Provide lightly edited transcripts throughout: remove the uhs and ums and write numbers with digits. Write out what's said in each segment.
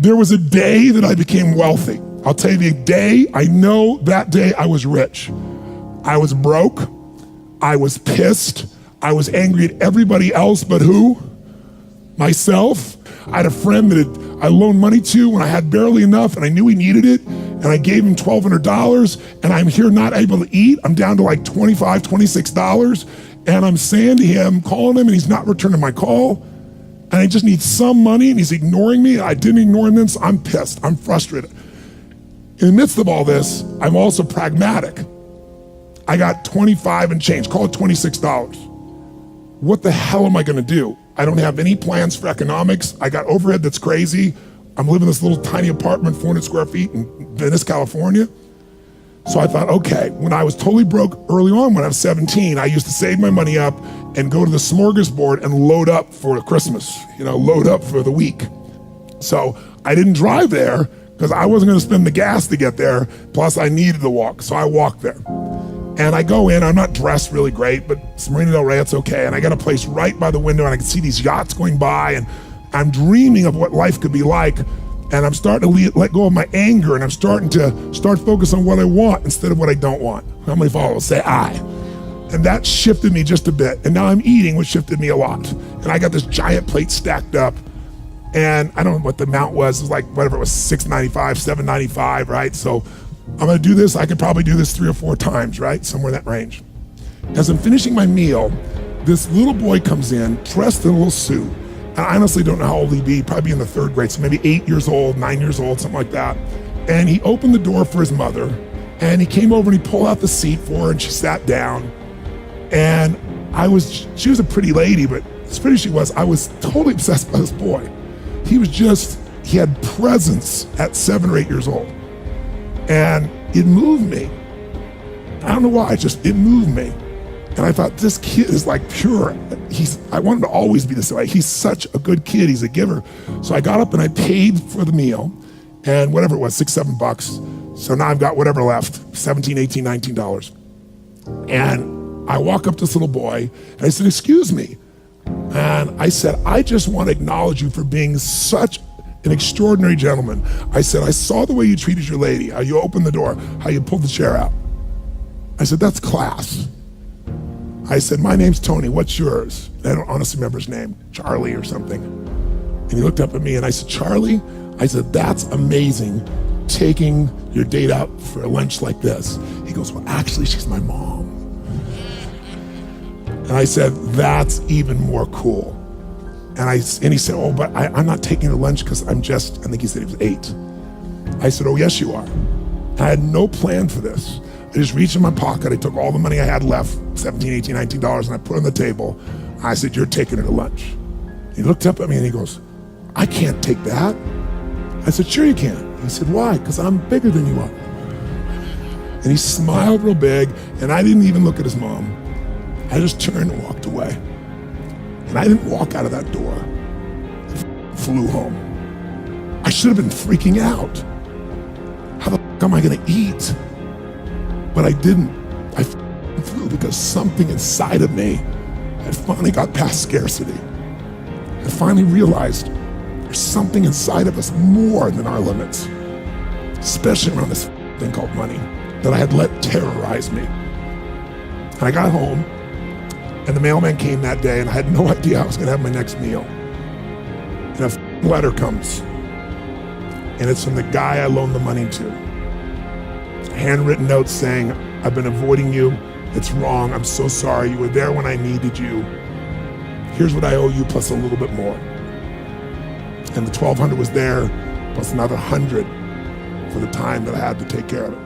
There was a day that I became wealthy. I'll tell you the day, I know that day I was rich. I was broke, I was pissed, I was angry at everybody else but who? Myself. I had a friend that I loaned money to when I had barely enough and I knew he needed it, and I gave him $1,200, and I'm here not able to eat. I'm down to like $25, $26, and I'm saying to him, calling him, and he's not returning my call, and I just need some money, and he's ignoring me. I didn't ignore him then, so I'm pissed, I'm frustrated. In the midst of all this, I'm also pragmatic. I got 25 and change, call it $26. What the hell am I gonna do? I don't have any plans for economics. I got overhead that's crazy. I'm living in this little tiny apartment, 400 square feet in Venice, California. So I thought, okay, when I was totally broke early on, when I was 17, I used to save my money up and go to the smorgasbord and load up for Christmas, load up for the week. So I didn't drive there because I wasn't gonna spend the gas to get there, plus I needed to walk, so I walked there. And I go in, I'm not dressed really great, but it's Marina Del Rey, it's okay. And I got a place right by the window and I can see these yachts going by, and I'm dreaming of what life could be like. And I'm starting to let go of my anger, and I'm starting to focus on what I want instead of what I don't want. How many followers say I? And that shifted me just a bit. And now I'm eating, which shifted me a lot. And I got this giant plate stacked up, and I don't know what the amount was. It was like, whatever it was, $6.95, $7.95, right? So I'm gonna do this, I could probably do this 3 or 4 times, right? Somewhere in that range. As I'm finishing my meal, this little boy comes in, dressed in a little suit. And I honestly don't know how old he'd be, probably in the 3rd grade, so maybe 8 years old, 9 years old, something like that. And he opened the door for his mother, and he came over and he pulled out the seat for her, and she sat down. And she was a pretty lady, but as pretty as she was, I was totally obsessed by this boy. He had presence at 7 or 8 years old. And it moved me. I don't know why, it moved me. And I thought, this kid is like pure. I want him to always be this way. He's such a good kid, he's a giver. So I got up and I paid for the meal, and whatever it was, $6, $7. So now I've got whatever left, $17, $18, $19. And I walk up to this little boy, and I said, excuse me. And I said, I just want to acknowledge you for being such an extraordinary gentleman. I said, I saw the way you treated your lady, how you opened the door, how you pulled the chair out. I said, that's class. I said, my name's Tony, what's yours? And I don't honestly remember his name, Charlie or something. And he looked up at me and I said, Charlie? I said, that's amazing, taking your date out for a lunch like this. He goes, well, actually, she's my mom. And I said, that's even more cool. And he said, oh, but I'm not taking her lunch because I think he said he was 8. I said, oh, yes, you are. I had no plan for this. I just reached in my pocket, I took all the money I had left, $17, $18, $19, and I put it on the table. I said, you're taking her to lunch. He looked up at me and he goes, I can't take that. I said, sure you can. He said, why? Because I'm bigger than you are. And he smiled real big, and I didn't even look at his mom. I just turned and walked away. And I didn't walk out of that door. I flew home. I should have been freaking out. How the fuck am I gonna eat? But I didn't. I flew because something inside of me had finally got past scarcity. I finally realized there's something inside of us more than our limits, especially around this thing called money that I had let terrorize me. And I got home, and the mailman came that day, and I had no idea I was gonna have my next meal. And a letter comes, and it's from the guy I loaned the money to. Handwritten note saying, I've been avoiding you, it's wrong, I'm so sorry, you were there when I needed you. Here's what I owe you plus a little bit more. And the $1,200 was there, plus another $100 for the time that I had to take care of it.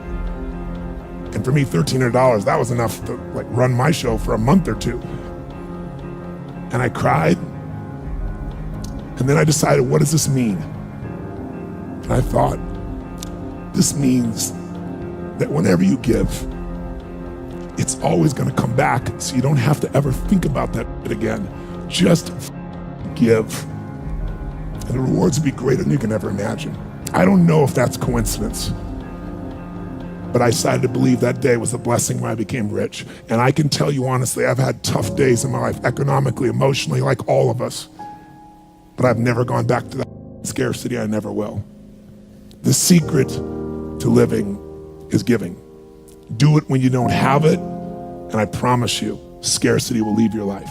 And for me, $1,300, that was enough to run my show for a month or 2. And I cried, and then I decided, what does this mean? And I thought, this means that whenever you give, it's always gonna come back, so you don't have to ever think about that again. Just give. And the rewards will be greater than you can ever imagine. I don't know if that's coincidence, but I decided to believe that day was a blessing when I became rich. And I can tell you honestly, I've had tough days in my life, economically, emotionally, like all of us, but I've never gone back to that Scarcity, I never will. The secret to living is giving. Do it when you don't have it, and I promise you, scarcity will leave your life.